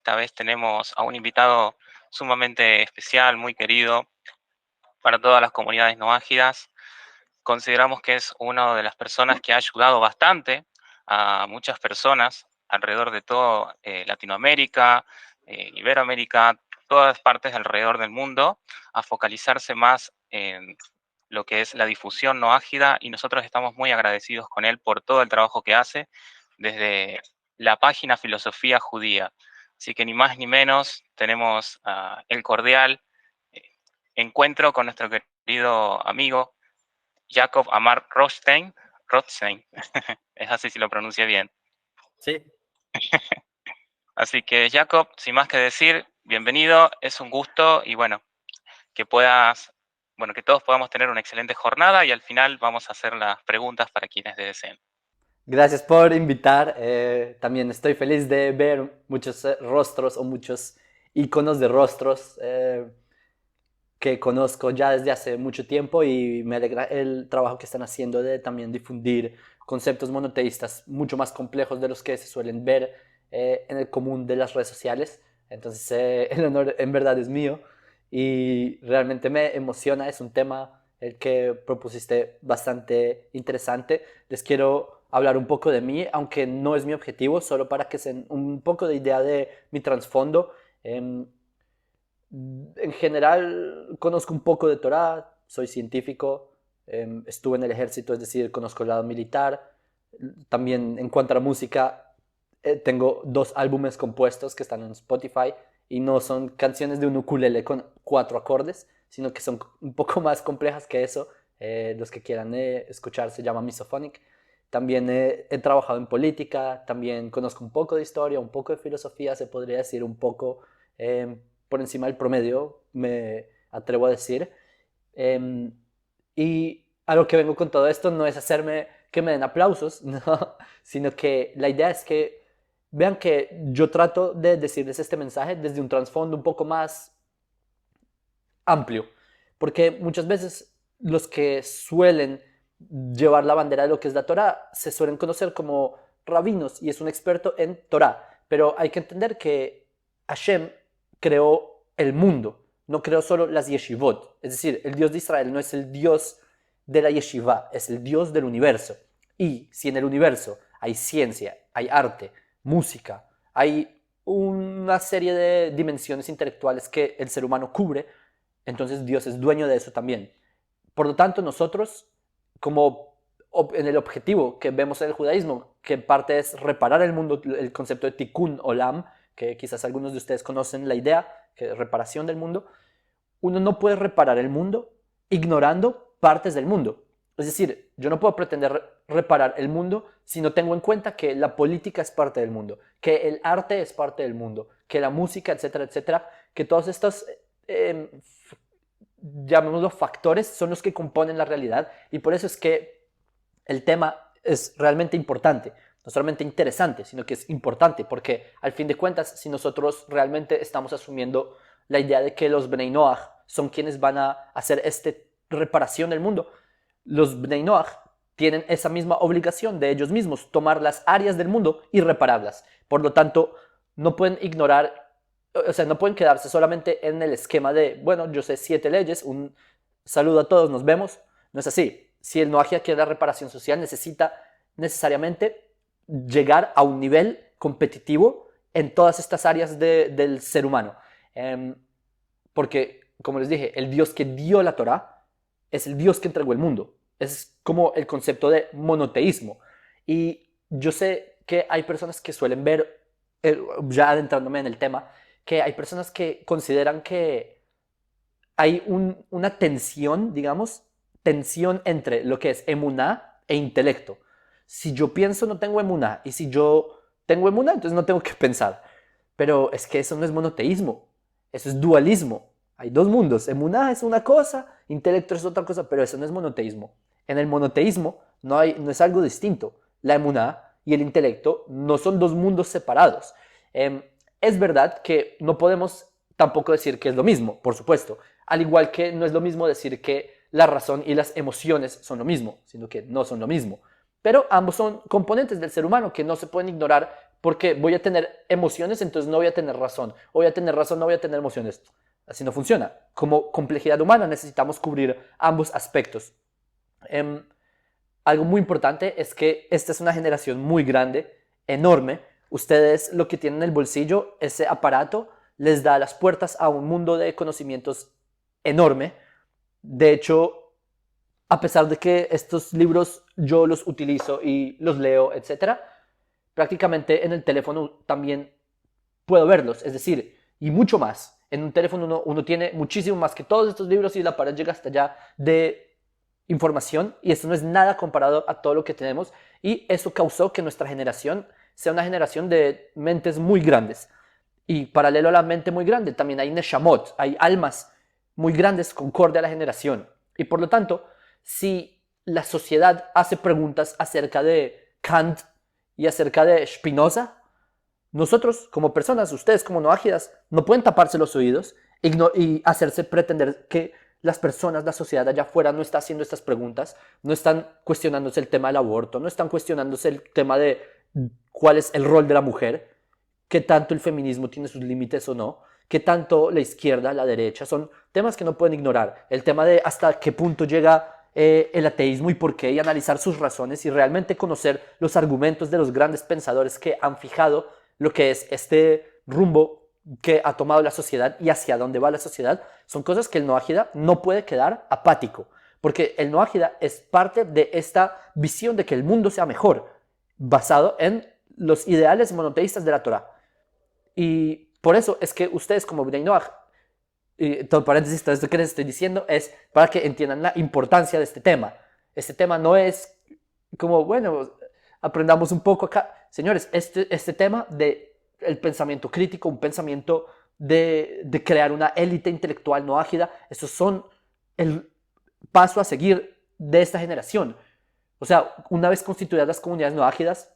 Esta vez tenemos a un invitado sumamente especial, muy querido para todas las comunidades no ágidas. Consideramos que es una de las personas que ha ayudado bastante a muchas personas alrededor de todo Latinoamérica, Iberoamérica, todas partes alrededor del mundo, a focalizarse más en lo que es la difusión no ágida, y nosotros estamos muy agradecidos con él por todo el trabajo que hace desde la página Filosofía Judía. Así que ni más ni menos tenemos el cordial eh, encuentro con nuestro querido amigo Jacob Amar Rothstein. Rothstein, es así si lo pronuncia bien. Sí, Así que Jacob, sin más que decir, bienvenido, es un gusto y bueno, que puedas, bueno, que todos podamos tener una excelente jornada, y al final vamos a hacer las preguntas para quienes deseen. gracias por invitar. También estoy feliz de ver muchos rostros o muchos iconos de rostros que conozco ya desde hace mucho tiempo y me alegra el trabajo que están haciendo de también difundir conceptos monoteístas mucho más complejos de los que se suelen ver en el común de las redes sociales. Entonces el honor en verdad es mío y realmente me emociona. Es un tema el que propusiste bastante interesante. Les quiero hablar un poco de mí, aunque no es mi objetivo, solo para que se den un poco de idea de mi trasfondo. En general, conozco un poco de Torah, soy científico, estuve en el ejército, es decir, conozco el lado militar. También en cuanto a la música, tengo 2 álbumes compuestos que están en Spotify y no son canciones de un ukulele con 4 acordes, sino que son un poco más complejas que eso. Los que quieran escuchar se llama Misophonic. También he trabajado en política, también conozco un poco de historia, un poco de filosofía, se podría decir un poco eh, por encima del promedio, me atrevo a decir. Eh, y a lo que vengo con todo esto no es hacerme que me den aplausos, no, sino que la idea es que vean que yo trato de decirles este mensaje desde un trasfondo un poco más amplio, porque muchas veces los que suelen llevar la bandera de lo que es la Torah se suelen conocer como rabinos y es un experto en Torah, pero hay que entender que Hashem creó el mundo, no creó solo las yeshivot, es decir, el Dios de Israel no es el Dios de la yeshiva, es el Dios del universo. Y si en el universo hay ciencia, hay arte, música, hay una serie de dimensiones intelectuales que el ser humano cubre, entonces Dios es dueño de eso también. Por lo tanto, nosotros, como en el objetivo que vemos en el judaísmo, que en parte es reparar el mundo, el concepto de tikkun olam, que quizás algunos de ustedes conocen la idea, que es reparación del mundo, uno no puede reparar el mundo ignorando partes del mundo. Es decir, yo no puedo pretender reparar el mundo si no tengo en cuenta que la política es parte del mundo, que el arte es parte del mundo, que la música, etcétera, etcétera, que todos estos llamémoslo factores, son los que componen la realidad y por eso es que el tema es realmente importante, no solamente interesante, sino que es importante, porque al fin de cuentas, si nosotros realmente estamos asumiendo la idea de que los Bnei Noach son quienes van a hacer esta reparación del mundo, los Bnei Noach tienen esa misma obligación de ellos mismos, tomar las áreas del mundo y repararlas. Por lo tanto, no pueden ignorar, o sea, no pueden quedarse solamente en el esquema de, bueno, yo sé 7 leyes, un saludo a todos, nos vemos. No es así. Si el Noagia quiere la reparación social, necesita necesariamente llegar a un nivel competitivo en todas estas áreas del ser humano. Porque, como les dije, el Dios que dio la Torah es el Dios que entregó el mundo. Es como el concepto de monoteísmo. Y yo sé que hay personas que suelen ver, ya adentrándome en el tema, que hay personas que consideran que hay una tensión, digamos, tensión entre lo que es emuná e intelecto. Si yo pienso, no tengo emuná. Y si yo tengo emuná, entonces no tengo que pensar. Pero es que eso no es monoteísmo. Eso es dualismo. Hay 2 mundos. Emuná es una cosa, intelecto es otra cosa, pero eso no es monoteísmo. En el monoteísmo no es algo distinto. La emuná y el intelecto no son 2 mundos separados. Es verdad que no podemos tampoco decir que es lo mismo, por supuesto. Al igual que no es lo mismo decir que la razón y las emociones son lo mismo, sino que no son lo mismo. Pero ambos son componentes del ser humano que no se pueden ignorar porque voy a tener emociones, entonces no voy a tener razón. O voy a tener razón, no voy a tener emociones. Así no funciona. Como complejidad humana necesitamos cubrir ambos aspectos. Algo muy importante es que esta es una generación muy grande, enorme. Ustedes lo que tienen en el bolsillo, ese aparato, les da las puertas a un mundo de conocimientos enorme. De hecho, a pesar de que estos libros yo los utilizo y los leo, etcétera, prácticamente en el teléfono también puedo verlos, es decir, y mucho más. En un teléfono uno tiene muchísimo más que todos estos libros y la pared llega hasta allá de información y esto no es nada comparado a todo lo que tenemos y eso causó que nuestra generación sea una generación de mentes muy grandes. Y paralelo a la mente muy grande, también hay neshamot, hay almas muy grandes concorde a la generación. Y por lo tanto, si la sociedad hace preguntas acerca de Kant y acerca de Spinoza, nosotros como personas, ustedes como noágidas, no pueden taparse los oídos y hacerse pretender que las personas, la sociedad allá afuera no está haciendo estas preguntas, no están cuestionándose el tema del aborto, no están cuestionándose el tema de cuál es el rol de la mujer, qué tanto el feminismo tiene sus límites o no, qué tanto la izquierda, la derecha, son temas que no pueden ignorar. El tema de hasta qué punto llega el ateísmo y por qué, y analizar sus razones y realmente conocer los argumentos de los grandes pensadores que han fijado lo que es este rumbo que ha tomado la sociedad y hacia dónde va la sociedad, son cosas que el noágida no puede quedar apático, porque el noágida es parte de esta visión de que el mundo sea mejor, basado en los ideales monoteístas de la Torá. Y por eso es que ustedes como Bnei Noach, y todo paréntesis, todo esto que les estoy diciendo es para que entiendan la importancia de este tema. Este tema no es como, bueno, aprendamos un poco acá. Señores, este tema de el pensamiento crítico, un pensamiento de crear una élite intelectual no ágida, esos son el paso a seguir de esta generación. O sea, una vez constituidas las comunidades no ágidas,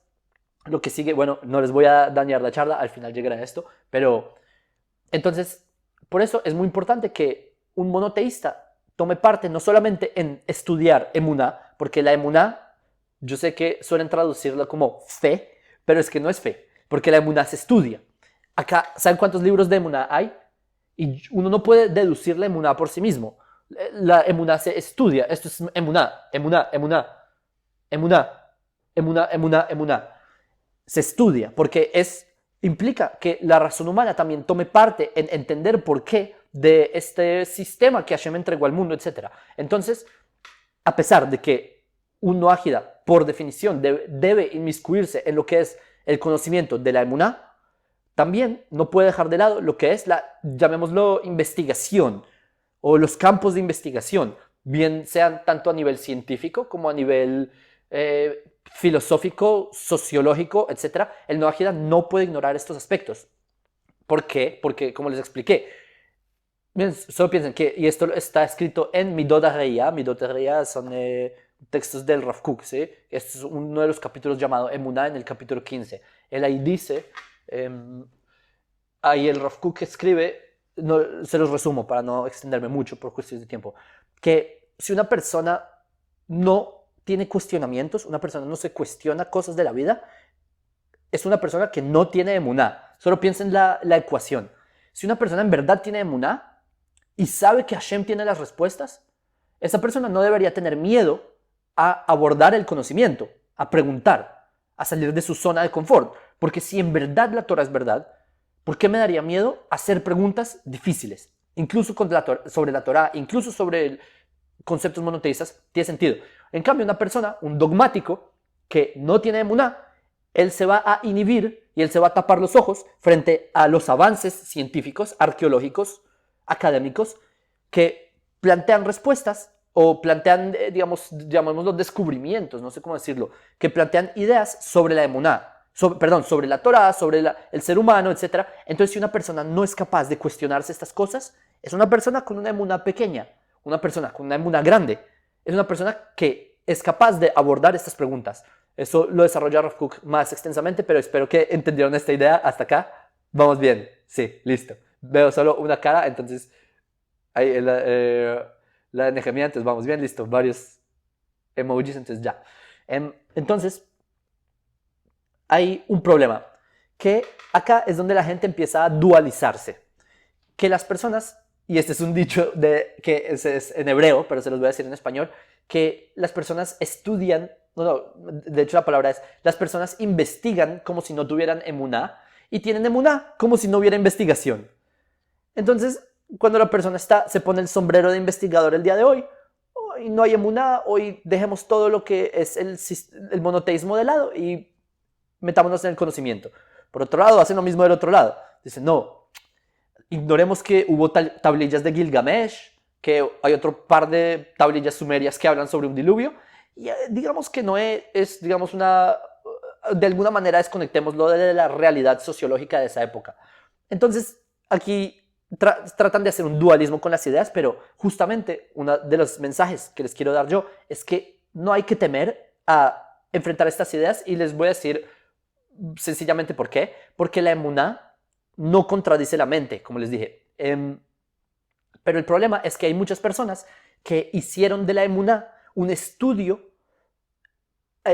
lo que sigue, bueno, no les voy a dañar la charla, al final llegará a esto, pero entonces, por eso es muy importante que un monoteísta tome parte no solamente en estudiar emuná, porque la emuná, yo sé que suelen traducirla como fe, pero es que no es fe, porque la emuná se estudia. Acá, ¿saben cuántos libros de emuná hay? Y uno no puede deducir la emuná por sí mismo. La emuná se estudia. Esto es emuná, emuná, emuná, emuná, emuná, emuná, emuná. Se estudia porque implica que la razón humana también tome parte en entender por qué de este sistema que Hashem entregó al mundo, etc. Entonces, a pesar de que un noágida, por definición, debe inmiscuirse en lo que es el conocimiento de la emuná, también no puede dejar de lado lo que es la, llamémoslo, investigación o los campos de investigación, bien sean tanto a nivel científico como a nivel filosófico, sociológico, etc. El noágida no puede ignorar estos aspectos. ¿Por qué? Porque, como les expliqué, solo piensen que, y esto está escrito en Midot HaReya. Midot HaReya son textos del Rav Kook, ¿sí? Este es uno de los capítulos llamado Emuná, en el capítulo 15. Él ahí dice, ahí el Rav Kook escribe, no, se los resumo para no extenderme mucho por cuestiones de tiempo, que si una persona no tiene cuestionamientos, una persona no se cuestiona cosas de la vida, es una persona que no tiene emuná. Solo piensa en la ecuación. Si una persona en verdad tiene emuná y sabe que Hashem tiene las respuestas, esa persona no debería tener miedo a abordar el conocimiento, a preguntar, a salir de su zona de confort. Porque si en verdad la Torah es verdad, ¿por qué me daría miedo hacer preguntas difíciles? Incluso sobre la Torah, incluso sobre conceptos monoteístas, tiene sentido. En cambio, una persona, un dogmático, que no tiene emuná, él se va a inhibir y él se va a tapar los ojos frente a los avances científicos, arqueológicos, académicos, que plantean respuestas o plantean, digamos, llamémoslo descubrimientos, no sé cómo decirlo, que plantean ideas sobre la emuná, sobre la Torá, sobre el ser humano, etc. Entonces, si una persona no es capaz de cuestionarse estas cosas, es una persona con una emuná pequeña, una persona con una emuná grande, es una persona que es capaz de abordar estas preguntas. Eso lo desarrolla Rav Kook más extensamente, pero espero que entendieron esta idea hasta acá. Vamos bien, sí, listo. Veo solo una cara, entonces ahí la de Nehemia, entonces vamos bien, listo. Varios emojis, entonces ya. Entonces, hay un problema. que acá es donde la gente empieza a dualizarse. Que las personas, y este es un dicho que es en hebreo, pero se los voy a decir en español, que las personas estudian, de hecho la palabra es, las personas investigan como si no tuvieran emuná, y tienen emuná como si no hubiera investigación. Entonces, cuando la persona se pone el sombrero de investigador el día de hoy no hay emuná, hoy dejemos todo lo que es el monoteísmo de lado y metámonos en el conocimiento. Por otro lado, hacen lo mismo del otro lado. Dicen, no, ignoremos que hubo tablillas de Gilgamesh, que hay otro par de tablillas sumerias que hablan sobre un diluvio, y digamos que Noé es, digamos, de alguna manera desconectémoslo de la realidad sociológica de esa época. Entonces, aquí tratan de hacer un dualismo con las ideas, pero justamente uno de los mensajes que les quiero dar yo es que no hay que temer a enfrentar estas ideas, y les voy a decir sencillamente por qué. Porque la emuná no contradice la mente, como les dije. Pero el problema es que hay muchas personas que hicieron de la emuná un estudio,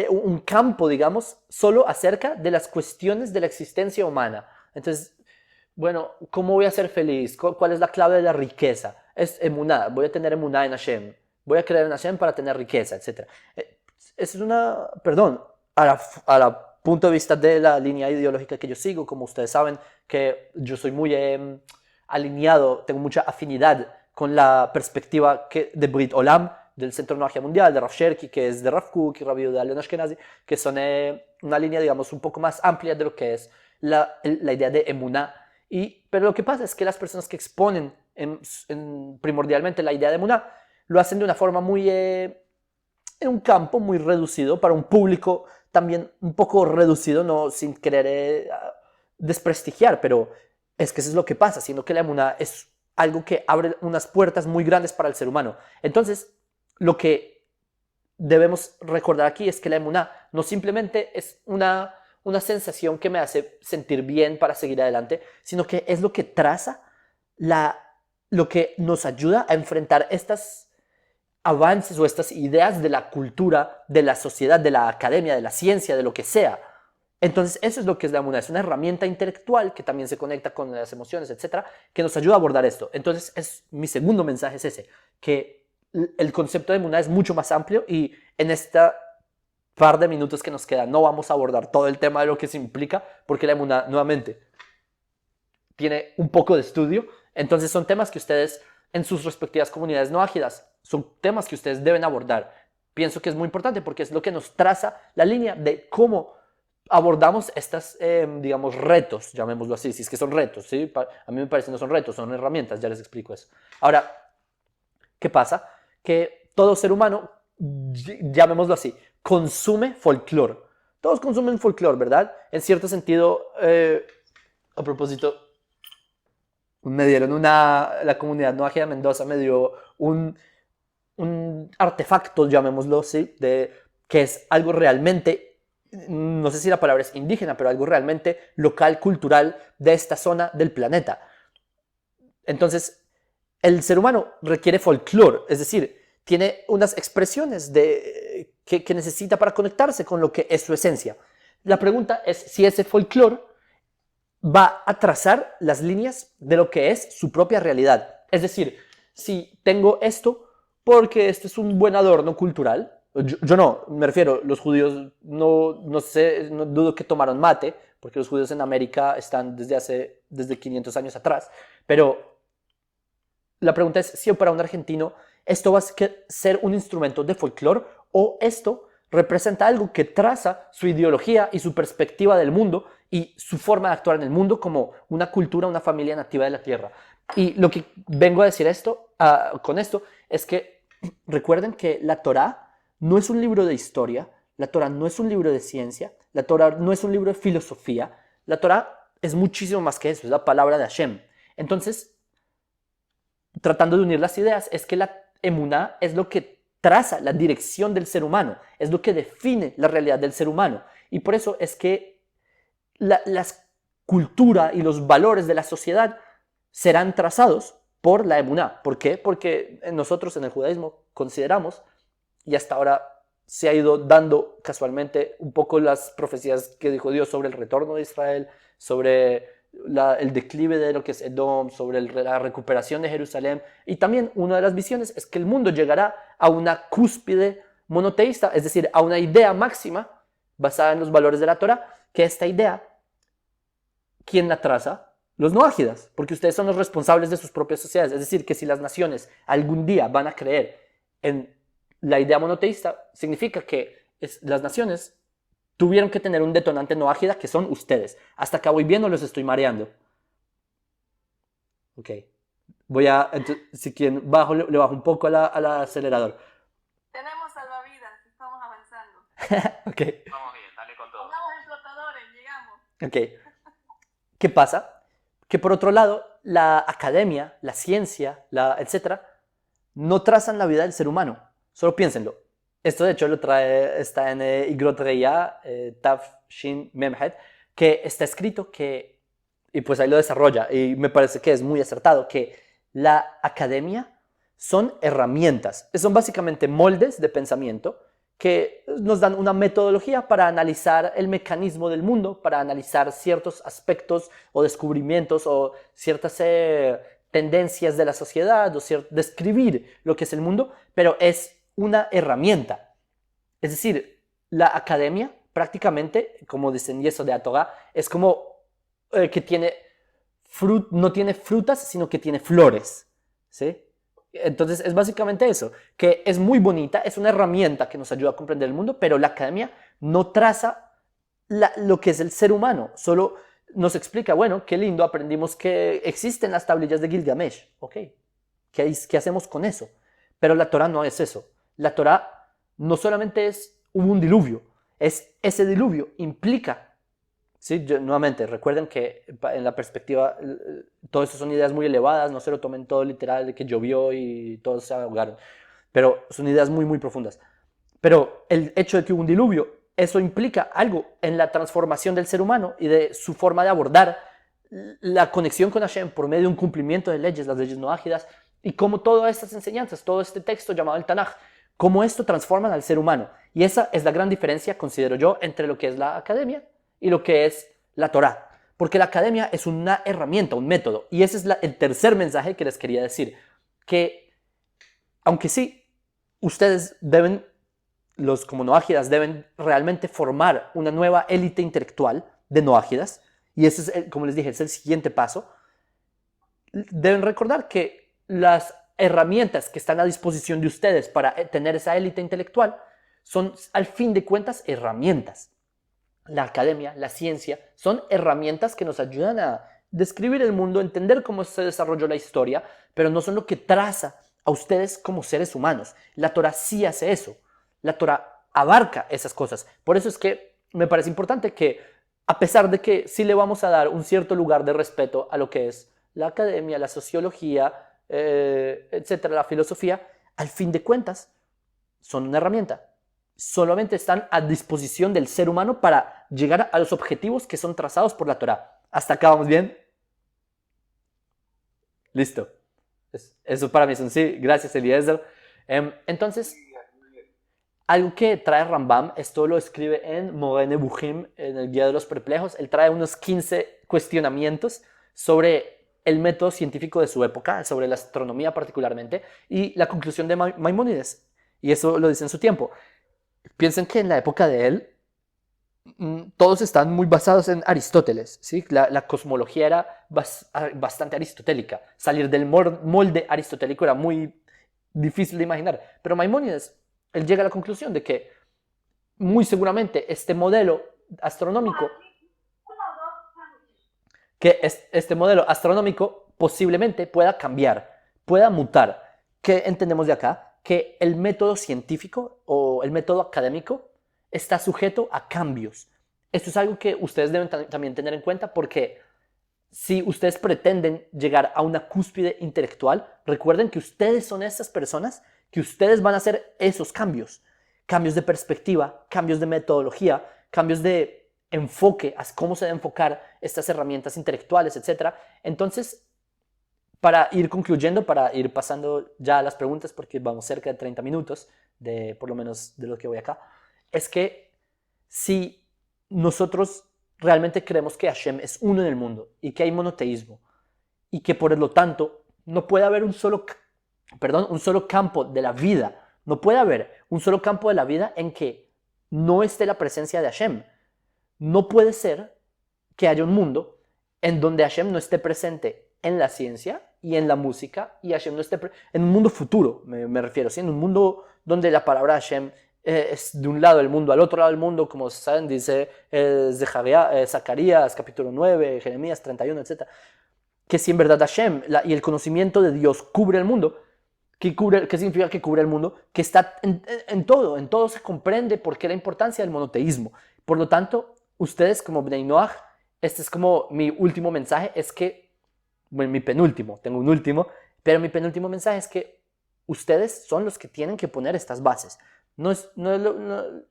un campo, digamos, solo acerca de las cuestiones de la existencia humana. Entonces, bueno, ¿cómo voy a ser feliz? ¿Cuál es la clave de la riqueza? Es emuná, voy a tener emuná en Hashem. Voy a creer en Hashem para tener riqueza, etc. Es perdón, a la punto de vista de la línea ideológica que yo sigo, como ustedes saben, que yo soy muy alineado, tengo mucha afinidad con la perspectiva de Brit Olam, del Centro de Magia Mundial, de Rav Sherki, que es de Rav Kook y Rav Yehuda Leon Ashkenazi, que son una línea, digamos, un poco más amplia de lo que es la idea de emuná. Pero lo que pasa es que las personas que exponen primordialmente la idea de emuná lo hacen de una forma muy en un campo muy reducido, para un público también un poco reducido, no sin querer desprestigiar, pero es que eso es lo que pasa, sino que la emuná es algo que abre unas puertas muy grandes para el ser humano. Entonces, lo que debemos recordar aquí es que la emuná no simplemente es una sensación que me hace sentir bien para seguir adelante, sino que es lo que traza lo que nos ayuda a enfrentar estas avances o estas ideas de la cultura, de la sociedad, de la academia, de la ciencia, de lo que sea. Entonces, eso es lo que es la emuná. Es una herramienta intelectual que también se conecta con las emociones, etcétera, que nos ayuda a abordar esto. Entonces, mi segundo mensaje es ese, que el concepto de emuná es mucho más amplio, y en esta par de minutos que nos quedan no vamos a abordar todo el tema de lo que se implica, porque la emuná, nuevamente, tiene un poco de estudio. Entonces, son temas que ustedes en sus respectivas comunidades no ágidas, son temas que ustedes deben abordar. Pienso que es muy importante porque es lo que nos traza la línea de cómo abordamos estas, digamos, retos, llamémoslo así, si es que son retos, ¿sí? A mí me parece que no son retos, son herramientas, ya les explico eso. Ahora, ¿qué pasa? Que todo ser humano, llamémoslo así, consume folclore. Todos consumen folclore, ¿verdad? En cierto sentido, a propósito, me dieron la comunidad Noagia de Mendoza me dio un artefacto, llamémoslo así, que es algo realmente, no sé si la palabra es indígena, pero algo realmente local, cultural de esta zona del planeta. Entonces, el ser humano requiere folclore, es decir, tiene unas expresiones que necesita para conectarse con lo que es su esencia. La pregunta es si ese folclore va a trazar las líneas de lo que es su propia realidad. Es decir, si tengo esto porque este es un buen adorno cultural, yo no, me refiero, los judíos no dudo que tomaron mate, porque los judíos en América están desde 500 años atrás, pero la pregunta es si para un argentino esto va a ser un instrumento de folclore, o esto representa algo que traza su ideología y su perspectiva del mundo y su forma de actuar en el mundo como una cultura, una familia nativa de la tierra. Y lo que vengo a decir con esto es que recuerden que la Torá no es un libro de historia, la Torá no es un libro de ciencia, la Torá no es un libro de filosofía, la Torá es muchísimo más que eso, es la palabra de Hashem. Entonces, tratando de unir las ideas, es que la emuná es lo que traza la dirección del ser humano, es lo que define la realidad del ser humano. Y por eso es que la cultura y los valores de la sociedad serán trazados por la emuná. ¿Por qué? Porque nosotros en el judaísmo consideramos, y hasta ahora se ha ido dando casualmente un poco las profecías que dijo Dios sobre el retorno de Israel, sobre el declive de lo que es Edom, sobre la recuperación de Jerusalén. Y también una de las visiones es que el mundo llegará a una cúspide monoteísta, es decir, a una idea máxima basada en los valores de la Torah, que esta idea, ¿quién la traza? Los noágidas, porque ustedes son los responsables de sus propias sociedades. Es decir, que si las naciones algún día van a creer en la idea monoteísta, significa que las naciones tuvieron que tener un detonante noágida, que son ustedes. ¿Hasta acá voy bien o los estoy mareando? Ok. Voy a, entonces, si quieren, le bajo un poco al acelerador. Tenemos salvavidas, estamos avanzando. Ok. Vamos bien, dale con todo. Pongamos en flotadores, llegamos. Ok. ¿Qué pasa? Que por otro lado, la academia, la ciencia, etcétera, no trazan la vida del ser humano. Solo piénsenlo. Esto de hecho está en Igrot Reya, Tav Shin Memhed, que está escrito que, y pues ahí lo desarrolla, y me parece que es muy acertado, que la academia son herramientas, son básicamente moldes de pensamiento que nos dan una metodología para analizar el mecanismo del mundo, para analizar ciertos aspectos o descubrimientos o ciertas tendencias de la sociedad, o describir lo que es el mundo, pero es una herramienta. Es decir, la academia prácticamente, como dicen Yeso de Torah, es como que no tiene frutas, sino que tiene flores, ¿sí? Entonces es básicamente eso, que es muy bonita, es una herramienta que nos ayuda a comprender el mundo, pero la academia no traza lo que es el ser humano, solo nos explica, bueno, qué lindo, aprendimos que existen las tablillas de Gilgamesh, ok, ¿qué hacemos con eso? Pero la Torah no es eso. La Torah no solamente hubo un diluvio, ese diluvio implica, ¿sí? Nuevamente, recuerden que en la perspectiva, todo eso son ideas muy elevadas, no se lo tomen todo literal de que llovió y todos se ahogaron, pero son ideas muy, muy profundas. Pero el hecho de que hubo un diluvio, eso implica algo en la transformación del ser humano y de su forma de abordar la conexión con Hashem por medio de un cumplimiento de leyes, las leyes noágidas, y cómo todas estas enseñanzas, todo este texto llamado el Tanaj, cómo esto transforma al ser humano. Y esa es la gran diferencia, considero yo, entre lo que es la academia y lo que es la Torah. Porque la academia es una herramienta, un método. Y ese es el tercer mensaje que les quería decir. Que, aunque sí, ustedes deben, los como noágidas, deben realmente formar una nueva élite intelectual de noágidas. Y ese es, como les dije, es el siguiente paso. Deben recordar que las herramientas que están a disposición de ustedes para tener esa élite intelectual son, al fin de cuentas, herramientas. La academia, la ciencia, son herramientas que nos ayudan a describir el mundo, entender cómo se desarrolló la historia, pero no son lo que traza a ustedes como seres humanos. La Torah sí hace eso. La Torah abarca esas cosas. Por eso es que me parece importante que, a pesar de que sí le vamos a dar un cierto lugar de respeto a lo que es la academia, la sociología, etcétera, la filosofía, al fin de cuentas, son una herramienta. Solamente están a disposición del ser humano para llegar a los objetivos que son trazados por la Torah. ¿Hasta acá vamos bien? Listo. Eso para mí es un sí. Gracias, Eliezer. Entonces, algo que trae Rambam, esto lo escribe en Moreh Nebuchim, en el Guía de los Perplejos. Él trae unos 15 cuestionamientos sobre el método científico de su época, sobre la astronomía particularmente, y la conclusión de Maimónides. Y eso lo dice en su tiempo. Piensen que en la época de él, todos están muy basados en Aristóteles, ¿sí? La cosmología era bastante aristotélica. Salir del molde aristotélico era muy difícil de imaginar. Pero Maimónides, él llega a la conclusión de que muy seguramente este modelo astronómico, posiblemente pueda cambiar, pueda mutar. ¿Qué entendemos de acá? Que el método científico o el método académico está sujeto a cambios. Esto es algo que ustedes deben también tener en cuenta, porque si ustedes pretenden llegar a una cúspide intelectual, recuerden que ustedes son esas personas, que ustedes van a hacer esos cambios. Cambios de perspectiva, cambios de metodología, cambios de enfoque, a cómo se deben enfocar estas herramientas intelectuales, etc. Entonces, para ir concluyendo, para ir pasando ya a las preguntas, porque vamos cerca de 30 minutos por lo menos de lo que voy acá, es que si nosotros realmente creemos que Hashem es uno en el mundo y que hay monoteísmo y que por lo tanto no puede haber un solo campo de la vida, no puede haber un solo campo de la vida en que no esté la presencia de Hashem. No puede ser que haya un mundo en donde Hashem no esté presente en la ciencia y en la música, y Hashem no esté en un mundo futuro, me refiero, ¿sí? En un mundo donde la palabra Hashem es de un lado del mundo al otro lado del mundo, como saben, dice Zacarías capítulo 9, Jeremías 31, etc. Que si en verdad Hashem y el conocimiento de Dios cubre el mundo, ¿qué significa que cubre el mundo? Que está en todo se comprende por qué la importancia del monoteísmo. Por lo tanto, ustedes como Bnei Noach, este es como mi último mensaje, es que, bueno, mi penúltimo, tengo un último, pero mi penúltimo mensaje es que ustedes son los que tienen que poner estas bases.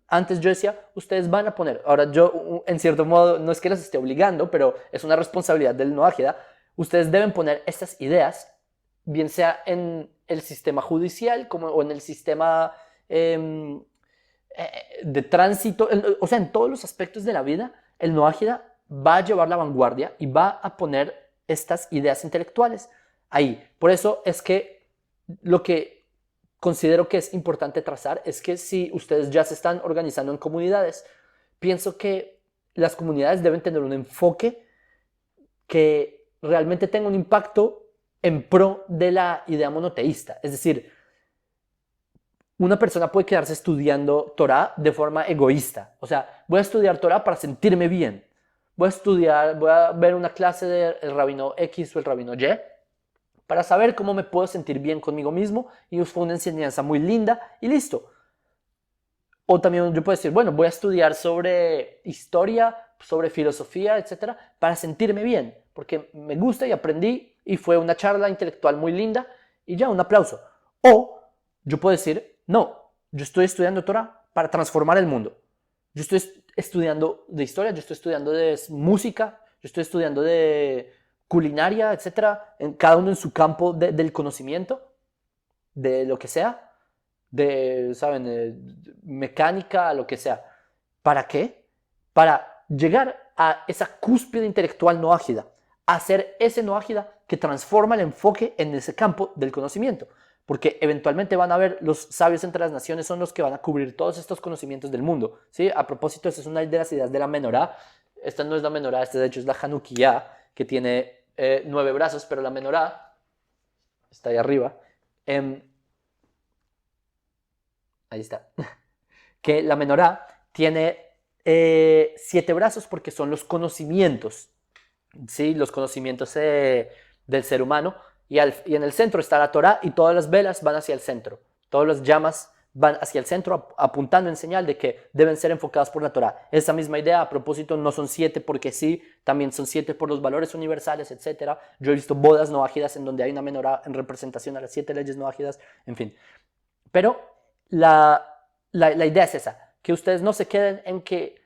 Antes yo decía, ustedes van a poner, ahora yo en cierto modo no es que las esté obligando, pero es una responsabilidad del Noachida, ustedes deben poner estas ideas, bien sea en el sistema judicial o en el sistema de tránsito, o sea, en todos los aspectos de la vida, el Noachida va a llevar la vanguardia y va a poner estas ideas intelectuales ahí. Por eso es que lo que considero que es importante trazar es que si ustedes ya se están organizando en comunidades, pienso que las comunidades deben tener un enfoque que realmente tenga un impacto en pro de la idea monoteísta. Es decir, una persona puede quedarse estudiando Torah de forma egoísta. O sea, voy a estudiar Torah para sentirme bien. Voy a ver una clase del rabino X o el rabino Y para saber cómo me puedo sentir bien conmigo mismo, y fue una enseñanza muy linda y listo. O también yo puedo decir, bueno, voy a estudiar sobre historia, sobre filosofía, etcétera, para sentirme bien, porque me gusta y aprendí y fue una charla intelectual muy linda y ya, un aplauso. O yo puedo decir, no, yo estoy estudiando Torah para transformar el mundo. Yo estoy estudiando de historia, yo estoy estudiando de música, yo estoy estudiando de culinaria, etcétera, cada uno en su campo del conocimiento, de lo que sea, ¿saben? Mecánica, lo que sea. ¿Para qué? Para llegar a esa cúspide intelectual no ágida, hacer ese no ágida que transforma el enfoque en ese campo del conocimiento. Porque eventualmente van a ver, los sabios entre las naciones son los que van a cubrir todos estos conocimientos del mundo, ¿sí? A propósito, esa es una de las ideas de la menorá. Esta no es la menorá, esta de hecho es la Hanukkah, que tiene 9 brazos, pero la menorá está ahí arriba. Ahí está. Que la menorá tiene 7 brazos porque son los conocimientos, ¿sí? Los conocimientos del ser humano. Y en el centro está la Torá y todas las velas van hacia el centro. Todas las llamas van hacia el centro apuntando en señal de que deben ser enfocadas por la Torá. Esa misma idea, a propósito, no son 7 porque sí, también son 7 por los valores universales, etc. Yo he visto bodas no ágidas en donde hay una menorá en representación a las 7 leyes no ágidas, en fin. Pero la idea es esa, que ustedes no se queden en que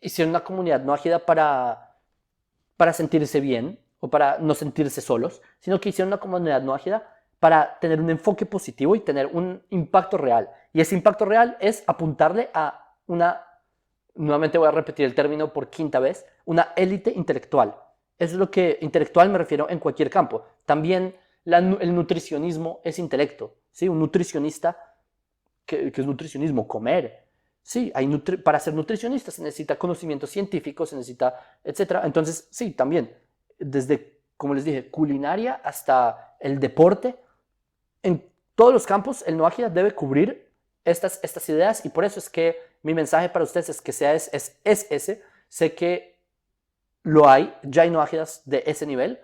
hicieron una comunidad no ágida para sentirse bien o para no sentirse solos, sino que hicieron una comunidad no ágida para tener un enfoque positivo y tener un impacto real. Y ese impacto real es apuntarle a nuevamente voy a repetir el término por 5ª vez, una élite intelectual. Eso es lo que intelectual me refiero en cualquier campo. También el nutricionismo es intelecto, ¿sí? Un nutricionista, ¿qué es nutricionismo? Comer. Sí, para ser nutricionista se necesita conocimiento científico, se necesita, etc. Entonces, sí, también, desde, como les dije, culinaria hasta el deporte, en todos los campos el Noachida debe cubrir estas ideas, y por eso es que mi mensaje para ustedes es que es ese. Sé que lo hay, ya hay Noachidas de ese nivel,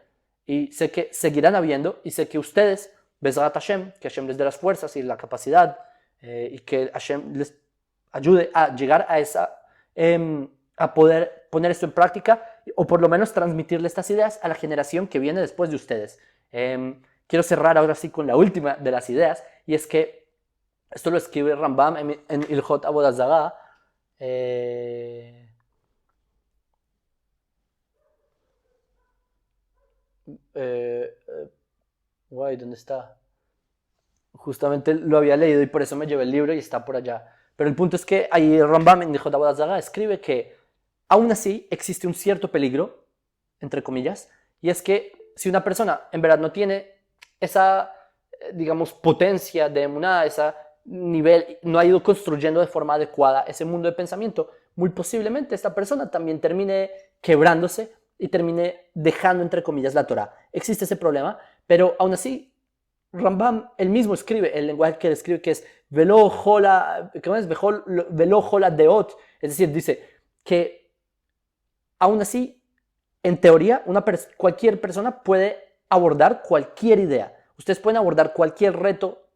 y sé que seguirán habiendo, y sé que ustedes, Bezrat Hashem, que Hashem les dé las fuerzas y la capacidad, y que Hashem les ayude a llegar a poder poner esto en práctica, o por lo menos transmitirle estas ideas a la generación que viene después de ustedes. Quiero cerrar ahora sí con la última de las ideas, y es que esto lo escribe Rambam en Ilhot Avodah Zarah. ¿Dónde está? Justamente lo había leído y por eso me llevé el libro y está por allá. Pero el punto es que ahí Rambam en Jodabad Zaga escribe que aún así existe un cierto peligro, entre comillas, y es que si una persona en verdad no tiene esa, digamos, potencia de emuná, ese nivel, no ha ido construyendo de forma adecuada ese mundo de pensamiento, muy posiblemente esta persona también termine quebrándose y termine dejando, entre comillas, la Torah. Existe ese problema, pero aún así Rambam él mismo escribe, el lenguaje que él escribe que es velo jola, ¿cómo es? Velo jola deot, es decir, dice que aún así, en teoría, cualquier persona puede abordar cualquier idea. Ustedes pueden abordar cualquier reto,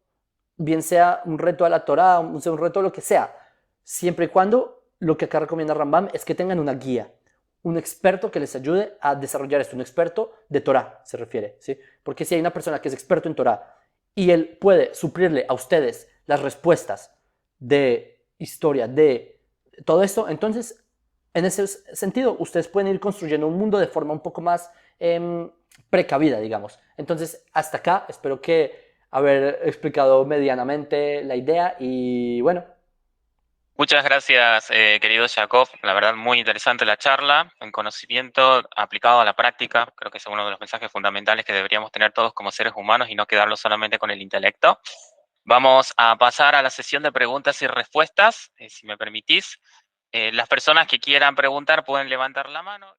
bien sea un reto a la Torah, un reto a lo que sea, siempre y cuando lo que acá recomienda Rambam es que tengan una guía, un experto que les ayude a desarrollar esto, un experto de Torah se refiere, ¿sí? Porque si hay una persona que es experto en Torah y él puede suplirle a ustedes las respuestas de historia, de todo esto, entonces en ese sentido ustedes pueden ir construyendo un mundo de forma un poco más precavida, digamos. Entonces hasta acá espero que haber explicado medianamente la idea y bueno. Muchas gracias, querido Jacob. La verdad, muy interesante la charla. En conocimiento aplicado a la práctica, creo que es uno de los mensajes fundamentales que deberíamos tener todos como seres humanos y no quedarlo solamente con el intelecto. Vamos a pasar a la sesión de preguntas y respuestas, si me permitís. Las personas que quieran preguntar pueden levantar la mano.